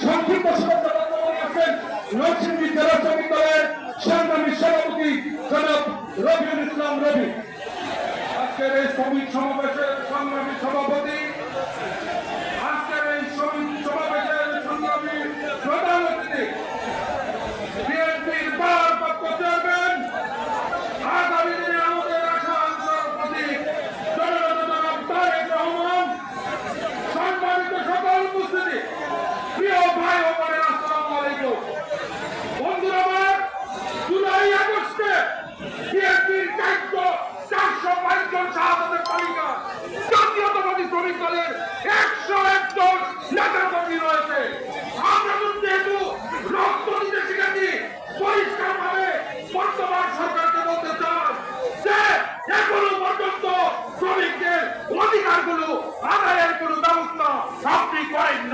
সংক্ষিপ্ত আছেন নরসিংদী জেলা শ্রমিক দলের সংগ্রামী সভাপতি জনাব রবিউল ইসলাম রবি। আজকের এই শ্রমিক সমাবেশের সংগ্রামী সভাপতি